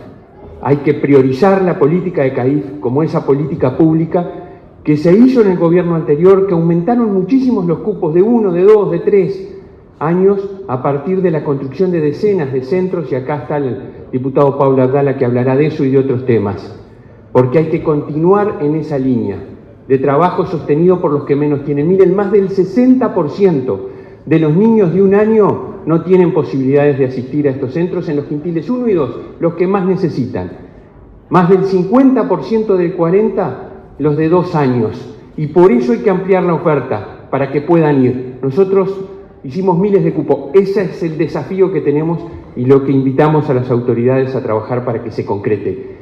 Hay que priorizar la política de CAIF como esa política pública que se hizo en el gobierno anterior, que aumentaron muchísimos los cupos de 1, de 2, de 3 años a partir de la construcción de decenas de centros, y acá está el diputado Pablo Abdala que hablará de eso y de otros temas, porque hay que continuar en esa línea de trabajo sostenido por los que menos tienen. Miren, más del 60% de los niños de 1 año no tienen posibilidades de asistir a estos centros en los quintiles 1 y 2, los que más necesitan. Más del 50% del 40% los de 2 años, y por eso hay que ampliar la oferta para que puedan ir. Nosotros hicimos miles de cupos, ese es el desafío que tenemos y lo que invitamos a las autoridades a trabajar para que se concrete.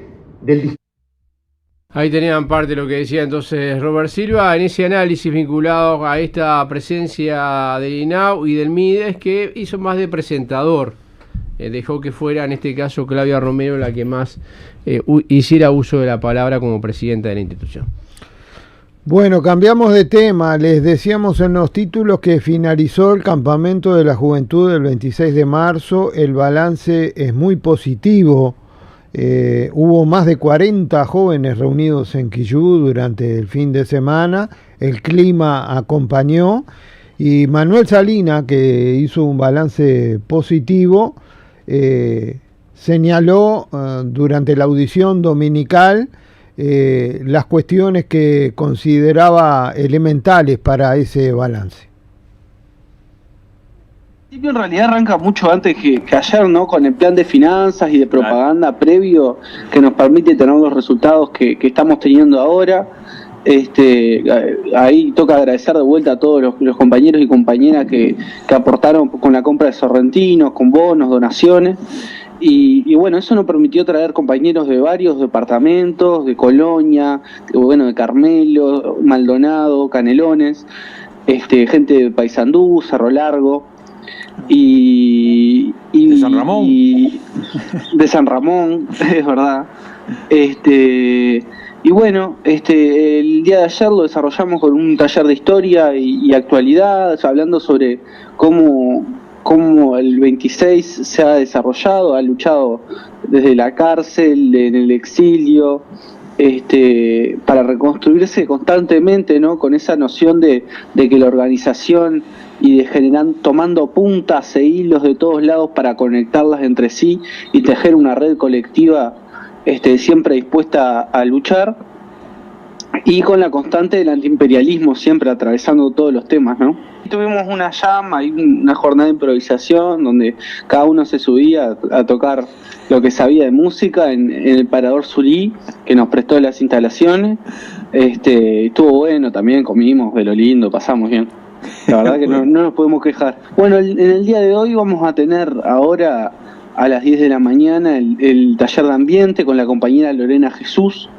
Ahí tenían parte de lo que decía entonces Robert Silva en ese análisis vinculado a esta presencia del INAO y del MIDES, que hizo más de presentador dejó que fuera, en este caso, Claudia Romero la que más hiciera uso de la palabra como presidenta de la institución.
Bueno, cambiamos de tema. Les decíamos en los títulos que finalizó el campamento de la juventud del 26 de marzo. El balance es muy positivo. Hubo más de 40 jóvenes reunidos en Quillú durante el fin de semana. El clima acompañó. Y Manuel Salina, que hizo un balance positivo, señaló durante la audición dominical las cuestiones que consideraba elementales para ese balance.
En realidad arranca mucho antes que ayer, ¿no? Con el plan de finanzas y de propaganda previo que nos permite tener los resultados que estamos teniendo ahora. Ahí toca agradecer de vuelta a todos los compañeros y compañeras que aportaron con la compra de sorrentinos, con bonos, donaciones. Y bueno, eso nos permitió traer compañeros de varios departamentos, de Colonia, de Carmelo, Maldonado, Canelones, gente de Paysandú, Cerro Largo y de San Ramón. De San Ramón, es verdad. Y bueno, el día de ayer lo desarrollamos con un taller de historia y actualidad, hablando sobre cómo el 26 se ha desarrollado, ha luchado desde la cárcel, en el exilio, para reconstruirse constantemente, ¿no? Con esa noción de que la organización y de generar, tomando puntas e hilos de todos lados para conectarlas entre sí y tejer una red colectiva siempre dispuesta a luchar, y con la constante del antiimperialismo siempre atravesando todos los temas, ¿no? Tuvimos una llama y una jornada de improvisación donde cada uno se subía a tocar lo que sabía de música en el Parador Zulí, que nos prestó las instalaciones. Estuvo bueno también, comimos de lo lindo, pasamos bien. La verdad que no nos podemos quejar. Bueno, en el día de hoy vamos a tener ahora a las 10 de la mañana el taller de ambiente con la compañera Lorena Jesús,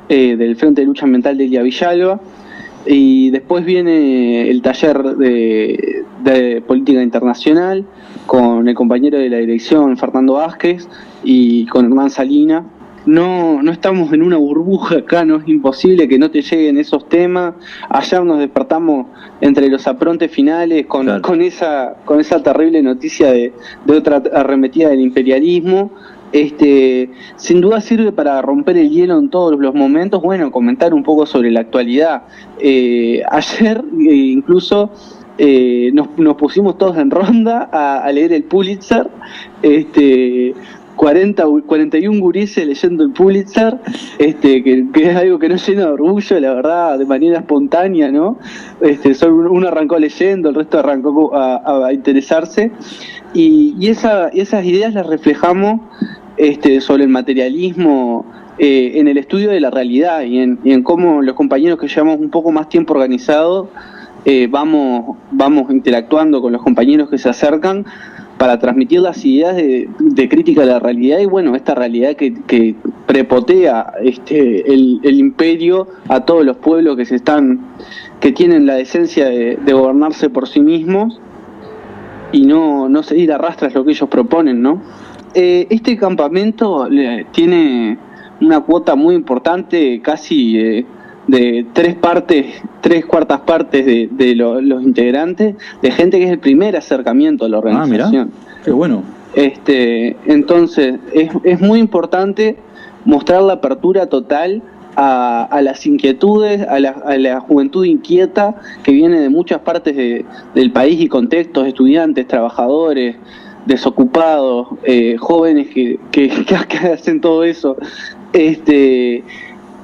del Frente de Lucha Ambiental de Elia Villalba, y después viene el taller de política internacional con el compañero de la dirección Fernando Vázquez y con Hernán Salina. No estamos en una burbuja acá, no es imposible que no te lleguen esos temas. Ayer nos despertamos entre los aprontes finales con esa terrible noticia de otra arremetida del imperialismo. Sin duda sirve para romper el hielo en todos los momentos. Bueno, comentar un poco sobre la actualidad. Ayer incluso nos pusimos todos en ronda a leer el Pulitzer. 41 gurises leyendo el Pulitzer, que es algo que nos llena de orgullo, la verdad, de manera espontánea, ¿no? Uno arrancó leyendo, el resto arrancó a interesarse, y esas ideas las reflejamos sobre el materialismo en el estudio de la realidad y en cómo los compañeros que llevamos un poco más tiempo organizados vamos interactuando con los compañeros que se acercan para transmitir las ideas de crítica de la realidad, y bueno, esta realidad que prepotea el imperio a todos los pueblos que tienen la decencia de gobernarse por sí mismos y no seguir a rastras lo que ellos proponen, ¿no? Este campamento tiene una cuota muy importante, casi de tres cuartas partes de los integrantes, de gente que es el primer acercamiento a la organización.
Mirá, qué bueno.
Entonces, es muy importante mostrar la apertura total a las inquietudes, a la juventud inquieta que viene de muchas partes del país y contextos, estudiantes, trabajadores, desocupados, jóvenes que hacen todo eso.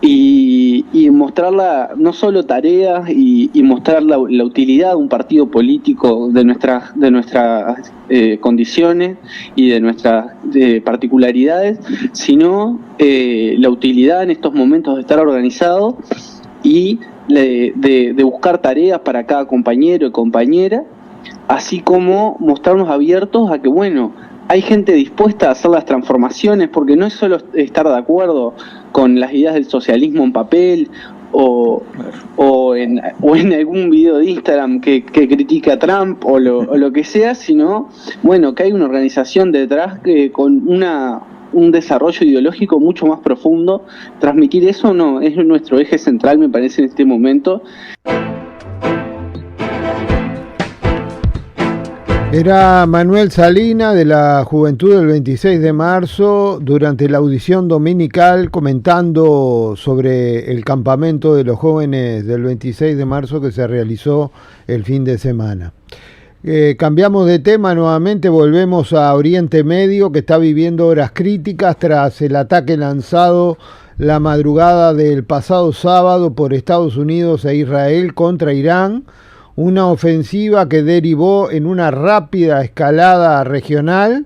Y mostrarla, no solo tareas, y mostrar la utilidad de un partido político de nuestras condiciones y de nuestras particularidades, sino la utilidad en estos momentos de estar organizado y de buscar tareas para cada compañero y compañera, así como mostrarnos abiertos a que, bueno, hay gente dispuesta a hacer las transformaciones, porque no es solo estar de acuerdo con las ideas del socialismo en papel o en algún video de Instagram que critica a Trump o lo que sea, sino, bueno, que hay una organización detrás con un desarrollo ideológico mucho más profundo. Transmitir eso no es nuestro eje central, me parece, en este momento.
Era Manuel Salina, de la Juventud del 26 de marzo, durante la audición dominical, comentando sobre el campamento de los jóvenes del 26 de marzo que se realizó el fin de semana. Cambiamos de tema nuevamente, volvemos a Oriente Medio, que está viviendo horas críticas tras el ataque lanzado la madrugada del pasado sábado por Estados Unidos e Israel contra Irán. Una ofensiva que derivó en una rápida escalada regional.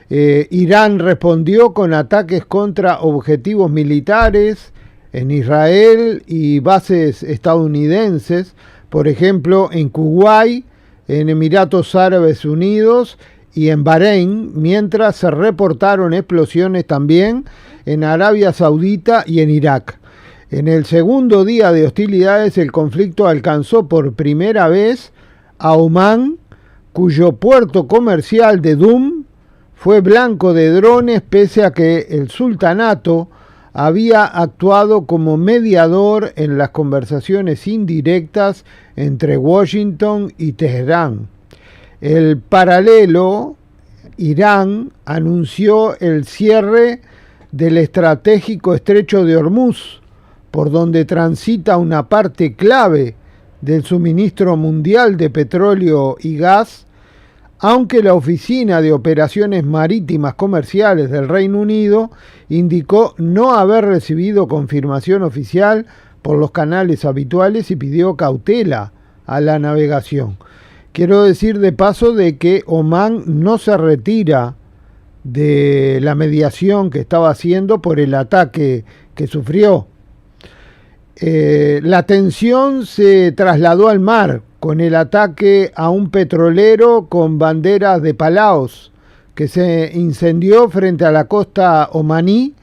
Irán respondió con ataques contra objetivos militares en Israel y bases estadounidenses, por ejemplo en Kuwait, en Emiratos Árabes Unidos y en Bahrein, mientras se reportaron explosiones también en Arabia Saudita y en Irak. En el segundo día de hostilidades, el conflicto alcanzó por primera vez a Omán, cuyo puerto comercial de Dum fue blanco de drones, pese a que el sultanato había actuado como mediador en las conversaciones indirectas entre Washington y Teherán. El paralelo, Irán anunció el cierre del estratégico estrecho de Hormuz, por donde transita una parte clave del suministro mundial de petróleo y gas, aunque la Oficina de Operaciones Marítimas Comerciales del Reino Unido indicó no haber recibido confirmación oficial por los canales habituales y pidió cautela a la navegación. Quiero decir de paso de que Omán no se retira de la mediación que estaba haciendo por el ataque que sufrió. La tensión se trasladó al mar con el ataque a un petrolero con banderas de Palaos que se incendió frente a la costa omaní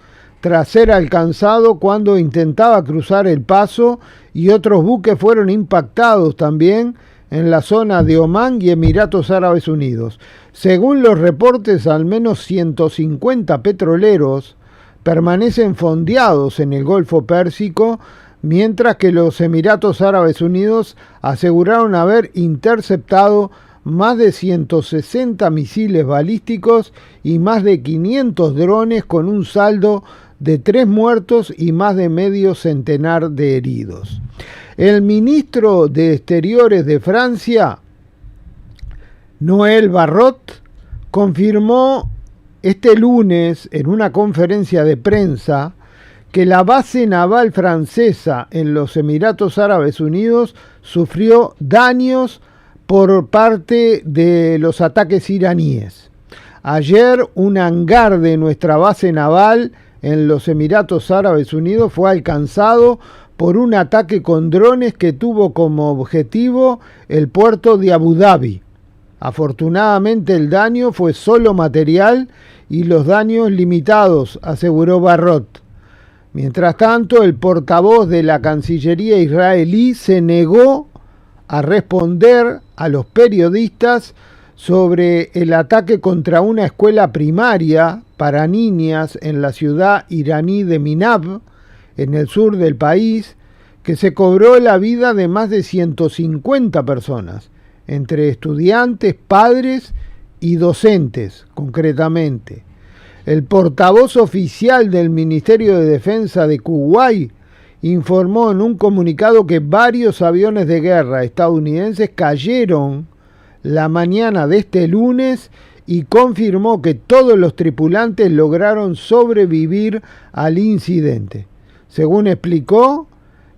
tras ser alcanzado cuando intentaba cruzar el paso, y otros buques fueron impactados también en la zona de Omán y Emiratos Árabes Unidos. Según los reportes, al menos 150 petroleros permanecen fondeados en el Golfo Pérsico, mientras que los Emiratos Árabes Unidos aseguraron haber interceptado más de 160 misiles balísticos y más de 500 drones, con un saldo de 3 muertos y más de medio centenar de heridos. El ministro de Exteriores de Francia, Noël Barrot, confirmó este lunes en una conferencia de prensa que la base naval francesa en los Emiratos Árabes Unidos sufrió daños por parte de los ataques iraníes. Ayer, un hangar de nuestra base naval en los Emiratos Árabes Unidos fue alcanzado por un ataque con drones que tuvo como objetivo el puerto de Abu Dhabi. Afortunadamente, el daño fue solo material y los daños limitados, aseguró Barrot. Mientras tanto, el portavoz de la Cancillería israelí se negó a responder a los periodistas sobre el ataque contra una escuela primaria para niñas en la ciudad iraní de Minab, en el sur del país, que se cobró la vida de más de 150 personas, entre estudiantes, padres y docentes, concretamente. El portavoz oficial del Ministerio de Defensa de Kuwait informó en un comunicado que varios aviones de guerra estadounidenses cayeron la mañana de este lunes y confirmó que todos los tripulantes lograron sobrevivir al incidente. Según explicó,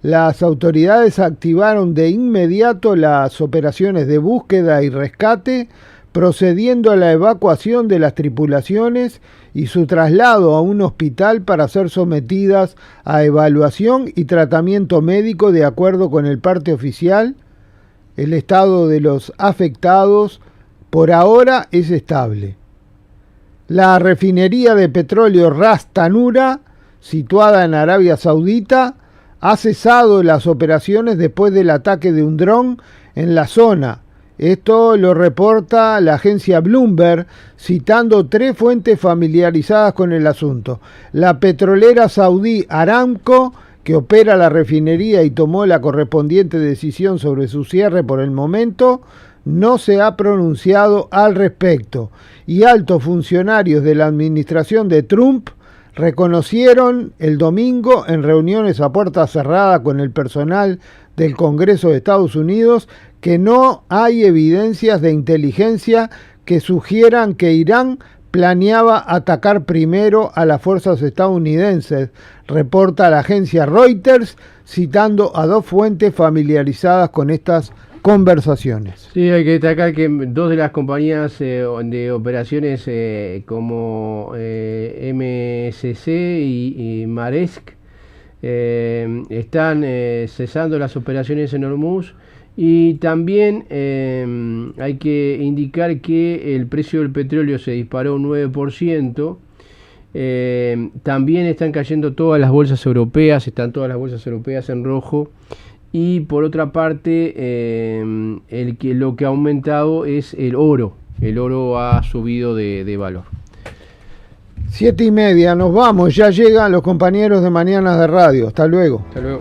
las autoridades activaron de inmediato las operaciones de búsqueda y rescate, procediendo a la evacuación de las tripulaciones y su traslado a un hospital para ser sometidas a evaluación y tratamiento médico de acuerdo con el parte oficial. El estado de los afectados por ahora es estable. La refinería de petróleo Ras Tanura, situada en Arabia Saudita, ha cesado las operaciones después del ataque de un dron en la zona. Esto lo reporta la agencia Bloomberg, citando 3 fuentes familiarizadas con el asunto. La petrolera saudí Aramco, que opera la refinería y tomó la correspondiente decisión sobre su cierre por el momento, no se ha pronunciado al respecto. Y altos funcionarios de la administración de Trump reconocieron el domingo en reuniones a puerta cerrada con el personal del Congreso de Estados Unidos que no hay evidencias de inteligencia que sugieran que Irán planeaba atacar primero a las fuerzas estadounidenses, reporta la agencia Reuters, citando a 2 fuentes familiarizadas con estas conversaciones.
Sí, hay que destacar que 2 de las compañías de operaciones como MSC y Maersk están cesando las operaciones en Hormuz. Y también hay que indicar que el precio del petróleo se disparó un 9%. También están cayendo todas las bolsas europeas, están todas las bolsas europeas en rojo. Y por otra parte, lo que ha aumentado es el oro. El oro ha subido de valor.
7:30, nos vamos, ya llegan los compañeros de Mañanas de Radio. Hasta luego.
Hasta luego.